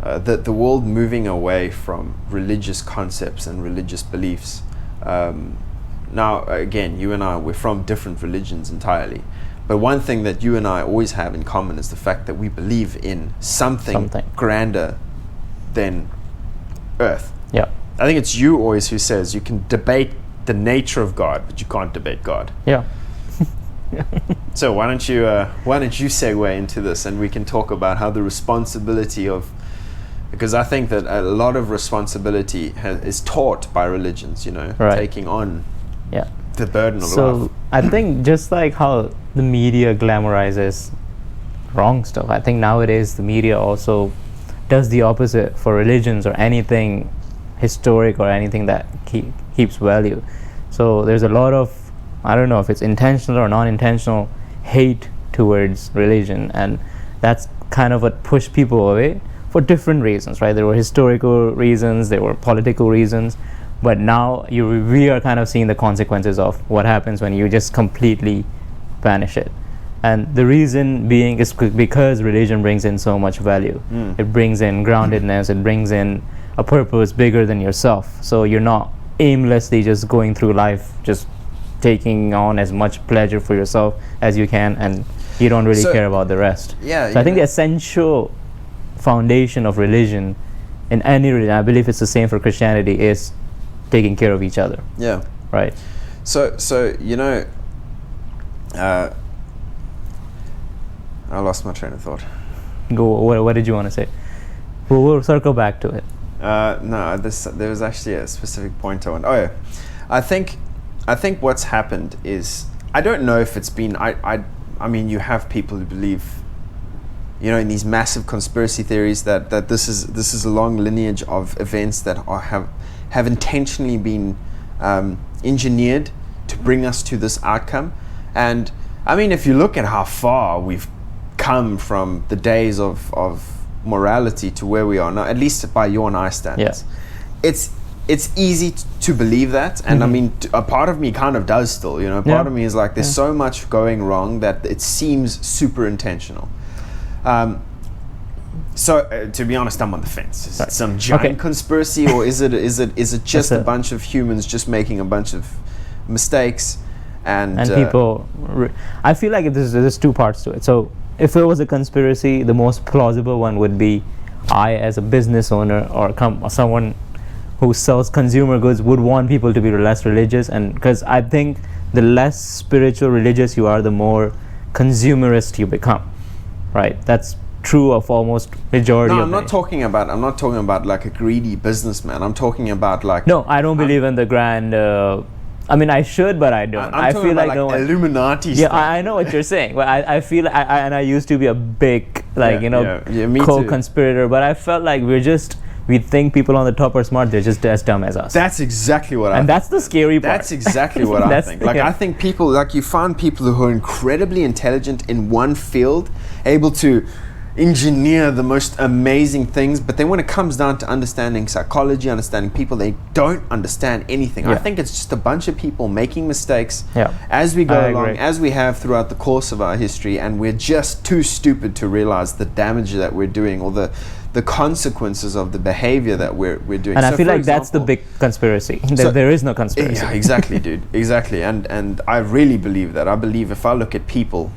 the world moving away from religious concepts and religious beliefs. Now, again, you and I, we're from different religions entirely. But one thing that you and I always have in common is the fact that we believe in something grander than Earth. Yeah. I think it's you always who says you can debate the nature of God, but you can't debate God. Yeah. So why don't you segue into this, and we can talk about how the responsibility of, because I think that a lot of responsibility is taught by religions, taking on the burden of life. So I think just like how the media glamorizes wrong stuff, I think nowadays the media also does the opposite for religions or anything historic or anything that keeps value. So there's a lot of, I don't know if it's intentional or non-intentional, hate towards religion, and that's kind of what pushed people away for different reasons, right? There were historical reasons, there were political reasons, but now we are kind of seeing the consequences of what happens when you just completely banish it. And the reason being is because religion brings in so much value. It brings in groundedness, it brings in a purpose bigger than yourself. So you're not aimlessly just going through life, just taking on as much pleasure for yourself as you can, and you don't really care about the rest. Yeah. So I think the essential foundation of religion, in any religion, I believe it's the same for Christianity, is taking care of each other. Yeah. Right. So I lost my train of thought. Go. What did you want to say? We'll circle back to it. No, there was actually a specific point I want. Oh yeah, I think what's happened is, I don't know if it's been. I mean, you have people who believe, in these massive conspiracy theories that this is a long lineage of events that have intentionally been engineered to bring us to this outcome. And I mean, if you look at how far we've come from the days of morality to where we are now, at least by your and I standards, it's easy to believe that. And I mean, a part of me kind of does still, part of me is like, there's so much going wrong that it seems super intentional. So to be honest, I'm on the fence. Is it some giant conspiracy, or is it just a bunch of humans just making a bunch of mistakes? And people, I feel like there's two parts to it. So if it was a conspiracy, the most plausible one would be, I as a business owner or someone who sells consumer goods would want people to be less religious, and because I think the less spiritual religious you are, the more consumerist you become, right? That's true of almost majority. No, I'm not talking about like a greedy businessman. I'm talking about like. No, I don't believe in the grand. I mean, I should, but I don't. I feel like no Illuminati stuff. Yeah, I know what you're saying, but I feel and I used to be a big co-conspirator, but I felt like we think people on the top are smart, they're just as dumb as us. That's exactly what I think. And that's the scary part. That's exactly what I think. Like, I think people, like, you find people who are incredibly intelligent in one field, able to engineer the most amazing things, but then when it comes down to understanding psychology, understanding people, they don't understand anything. I think it's just a bunch of people making mistakes as we go along, as we have throughout the course of our history, and we're just too stupid to realize the damage that we're doing, or the consequences of the behavior that we're doing. And so I feel like that's the big conspiracy. There is no conspiracy. Yeah, exactly, dude. Exactly. And I really believe that. I believe if I look at people,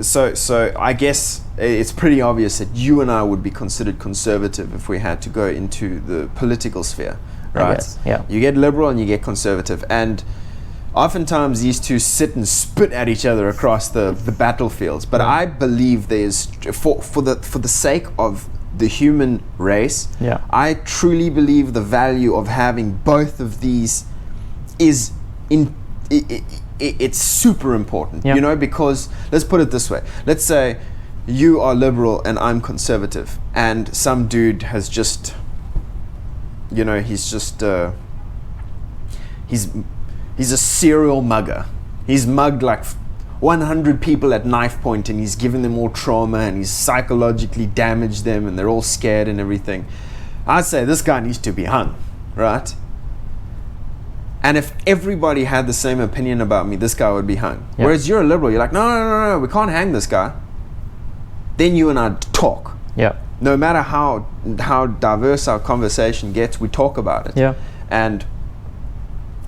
so I guess it's pretty obvious that you and I would be considered conservative if we had to go into the political sphere, right? I guess, yeah. You get liberal and you get conservative, and oftentimes these two sit and spit at each other across the battlefields. But I believe there's, for the sake of the human race, I truly believe the value of having both of these is it's super important, because let's put it this way. Let's say you are liberal and I'm conservative, and some dude has just, he's a serial mugger. He's mugged like 100 people at knife point, and he's given them all trauma, and he's psychologically damaged them, and they're all scared and everything. I'd say this guy needs to be hung, right? And if everybody had the same opinion about me, this guy would be hung. Whereas you're a liberal, you're like, no, we can't hang this guy. then you and I talk. Yeah. No matter how diverse our conversation gets, we talk about it. Yeah. And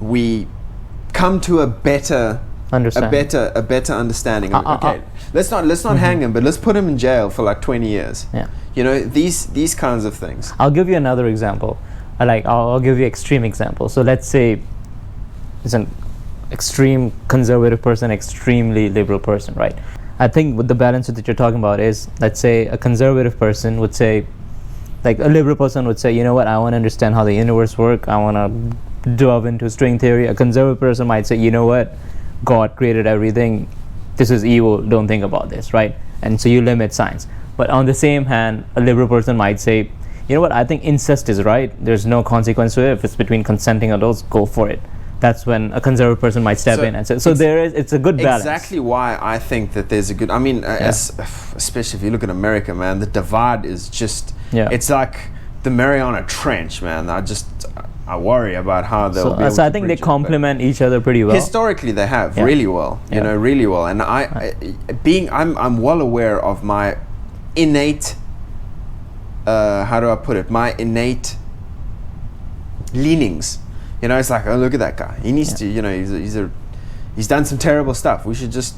we come to a better understanding of, okay, let's not hang him, but let's put him in jail for like 20 years. Yeah. You know, these kinds of things. I'll give you another example. I'll give you extreme example. So let's say it's an extreme conservative person, extremely liberal person, right? I think what the balance that you're talking about is, let's say a conservative person would say, like a liberal person would say, you know what, I want to understand how the universe works. I want to delve into string theory. A conservative person might say, you know what, God created everything. This is evil. Don't think about this, right? And so you limit science. But on the same hand, a liberal person might say, you know what, I think incest is right. There's no consequence to it. If it's between consenting adults, go for it. That's when a conservative person might step in and say, so it's a good balance. Exactly why I think that there's a good, I mean, especially if you look at America, man, the divide is just, it's like the Mariana Trench, man. I worry about how they'll be able so I to think they bridge it, complement each other pretty well. Historically, they have really well, you know, really well. And I'm well aware of my innate, how do I put it? My innate leanings. You know, it's like, oh, look at that guy. He needs to, you know, he's done some terrible stuff. We should just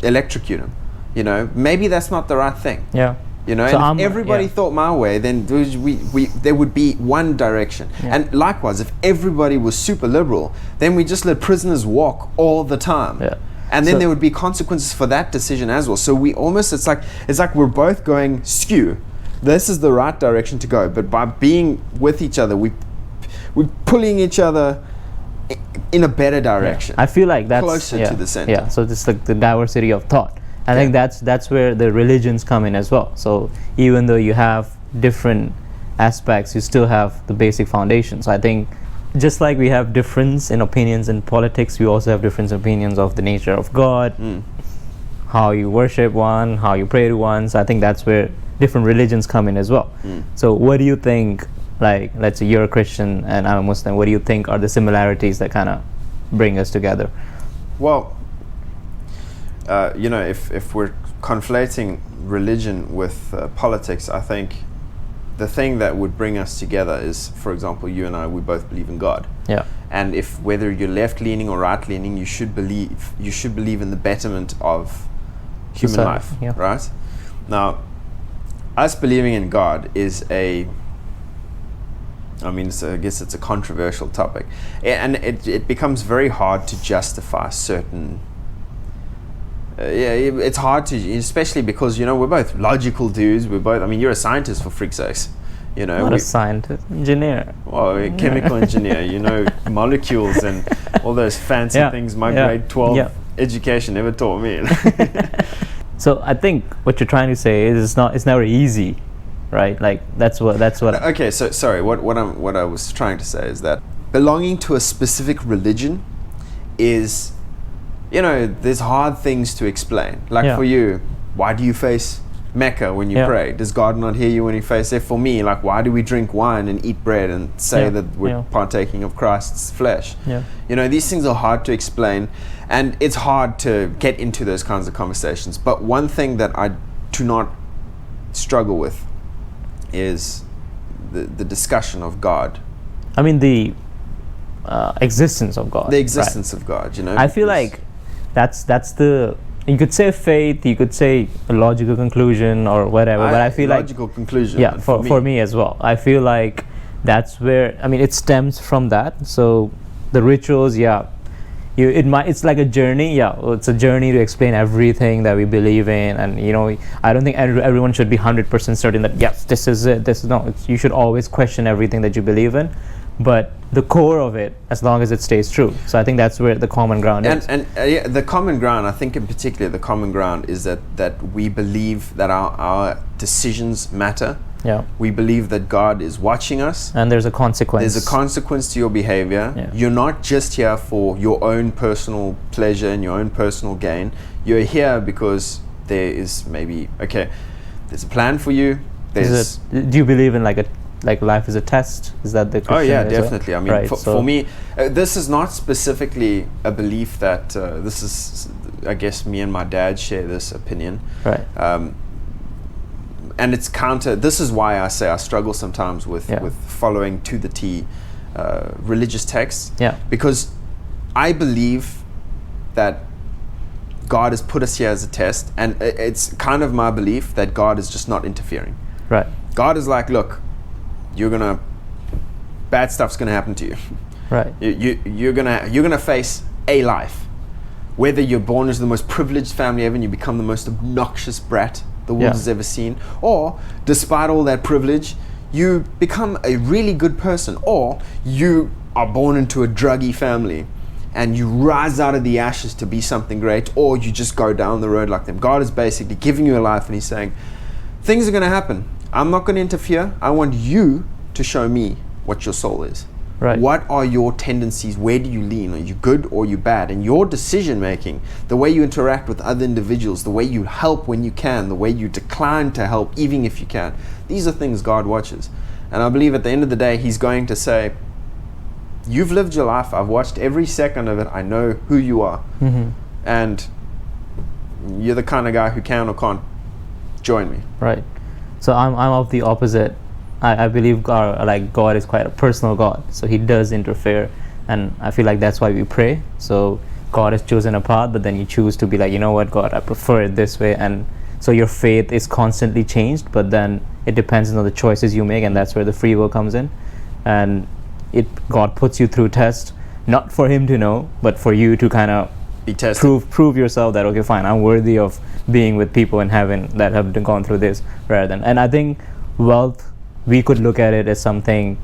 electrocute him. You know, maybe that's not the right thing. Yeah. You know, so and if everybody thought my way, then there would be one direction. Yeah. And likewise, if everybody was super liberal, then we just let prisoners walk all the time. Yeah. And then there would be consequences for that decision as well. So we almost, it's like we're both going skew. This is the right direction to go. But by being with each other, we're pulling each other in a better direction. I feel like that's closer to the center. Yeah, so it's like the diversity of thought. I think that's where the religions come in as well. So even though you have different aspects, you still have the basic foundation. So I think just like we have difference in opinions in politics, we also have different opinions of the nature of God, how you worship one, how you pray to one. So I think that's where different religions come in as well. So what do you think, like, let's say you're a Christian and I'm a Muslim, what do you think are the similarities that kind of bring us together? Well, you know, if we're conflating religion with politics, I think the thing that would bring us together is, for example, you and I, we both believe in God. Yeah. And if whether you're left-leaning or right-leaning, you should believe in the betterment of human life, right? Now, us believing in God is I guess it's a controversial topic, and it becomes very hard to justify certain. It's hard to, especially because, you know, we're both logical dudes. We're both, I mean, you're a scientist for freak's sakes, you know. Not a scientist, engineer. Well, a chemical engineer, you know, molecules and all those fancy things my grade 12 education never taught me. So I think what you're trying to say is it's never easy, right? Like that's what. Okay, so sorry. What I was trying to say is that belonging to a specific religion is, you know, there's hard things to explain. Like for you, why do you face Mecca when you pray? Does God not hear you when you face it? For me, like, why do we drink wine and eat bread and say that we're partaking of Christ's flesh? You know, these things are hard to explain, and it's hard to get into those kinds of conversations. But one thing that I do not struggle with is the discussion of God. I mean, the existence of God. The existence of God, you know. I feel like that's the, you could say faith, you could say a logical conclusion or whatever, but I feel like logical conclusion. For me as well, I feel like that's where, I mean, it stems from that. So the rituals, it's like a journey. It's a journey to explain everything that we believe in, and you know, I don't think everyone should be 100% certain that yes, this is it. This is no. You should always question everything that you believe in, but the core of it, as long as it stays true. So I think that's where the common ground is. And the common ground, I think in particular, the common ground is that we believe that our decisions matter. Yeah. We believe that God is watching us. And there's a consequence. There's a consequence to your behavior. Yeah. You're not just here for your own personal pleasure and your own personal gain. You're here because there is there's a plan for you. Do you believe in like life is a test? Is that the Christian? Oh yeah, definitely. I mean, right, for me, this is not specifically a belief that this is. I guess me and my dad share this opinion. Right. and it's counter. This is why I say I struggle sometimes with following to the T religious texts. Yeah. Because I believe that God has put us here as a test, and it's kind of my belief that God is just not interfering. Right. God is like, look, bad stuff's gonna happen to you. Right. You're gonna face a life. Whether you're born into the most privileged family ever and you become the most obnoxious brat the world has ever seen, or despite all that privilege, you become a really good person, or you are born into a druggy family and you rise out of the ashes to be something great, or you just go down the road like them. God is basically giving you a life, and he's saying, things are going to happen. I'm not going to interfere. I want you to show me what your soul is. Right. What are your tendencies? Where do you lean? Are you good or are you bad? And your decision making, the way you interact with other individuals, the way you help when you can, the way you decline to help even if you can, these are things God watches. And I believe at the end of the day, he's going to say, you've lived your life. I've watched every second of it. I know who you are. Mm-hmm. And you're the kind of guy who can or can't join me. Right. So I'm of the opposite. I believe God is quite a personal God, so he does interfere, and I feel like that's why we pray. So God has chosen a path, but then you choose to be like, you know what, God, I prefer it this way, and so your faith is constantly changed, but then it depends on the choices you make, and that's where the free will comes in. And God puts you through tests, not for him to know, but for you to kind of be tested. prove yourself that, okay, fine, I'm worthy of being with people in heaven that have gone through this, rather than. And I think wealth, we could look at it as something,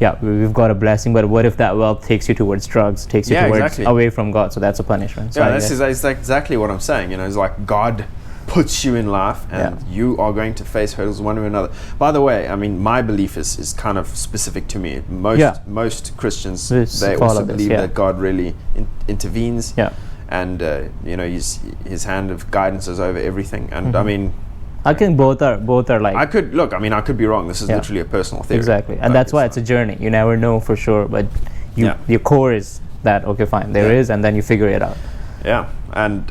we've got a blessing, but what if that wealth takes you towards drugs, takes you towards away from God? So that's a punishment. So this is exactly what I'm saying. It's like God puts you in life, and you are going to face hurdles one way or another. By the way, I mean, my belief is kind of specific to me. Most Christians, they also believe that God really intervenes. And his hand of guidance is over everything. And I mean, I think both are like. I could be wrong. This is literally a personal theory. Exactly, and that's why it's a journey. You never know for sure, but your core is that, okay, fine, there is, and then you figure it out. Yeah, and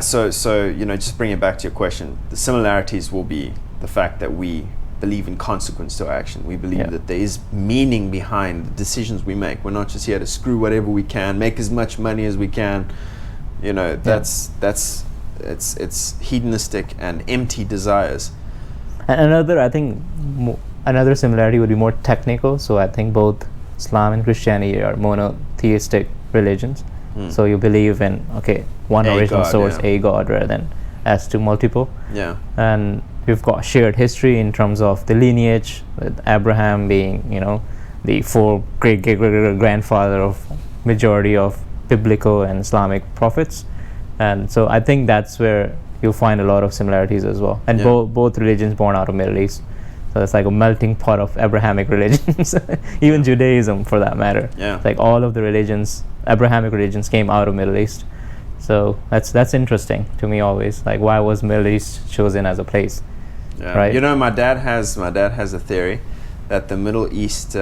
so just bring it back to your question. The similarities will be the fact that we believe in consequence to our action. We believe that there is meaning behind the decisions we make. We're not just here to screw whatever we can, make as much money as we can. It's hedonistic and empty desires. And another similarity would be more technical. So I think both Islam and Christianity are monotheistic religions. So you believe in one original source, a God, rather than as to multiple. And we've got shared history in terms of the lineage, with Abraham being the four great grandfather of majority of biblical and Islamic prophets. And so I think that's where you'll find a lot of similarities as well. And both religions born out of Middle East. So it's like a melting pot of Abrahamic religions, even Judaism for that matter. It's like all of the religions, Abrahamic religions, came out of Middle East. So that's interesting to me always. Like, why was Middle East chosen as a place? Right? My dad has a theory that the Middle East,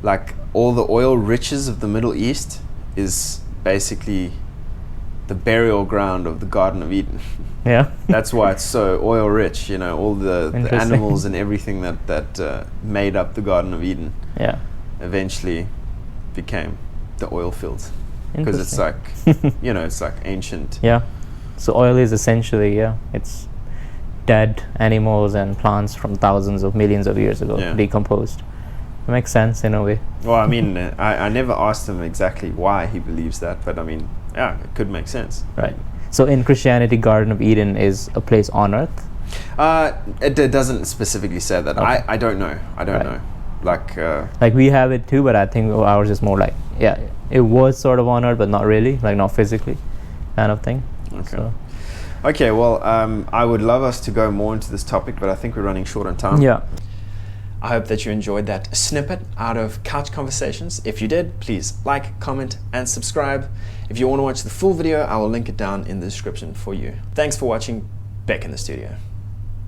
like all the oil riches of the Middle East, is basically the burial ground of the Garden of Eden. That's why it's so oil rich. All the animals and everything that made up the Garden of Eden eventually became the oil fields, because it's like it's like ancient. So oil is essentially it's dead animals and plants from thousands of millions of years ago, decomposed. It makes sense in a way. Well, I mean, I never asked him exactly why he believes that, but I mean, it could make sense. Right. So in Christianity, Garden of Eden is a place on earth? It doesn't specifically say that. Okay. I don't know. I don't know. Like we have it too, but I think ours is more like, it was sort of on earth, but not really, like not physically kind of thing. Okay, well, I would love us to go more into this topic, but I think we're running short on time. I hope that you enjoyed that snippet out of Couch Conversations. If you did, please like, comment, and subscribe. If you want to watch the full video, I will link it down in the description for you. Thanks for watching. Back in the studio.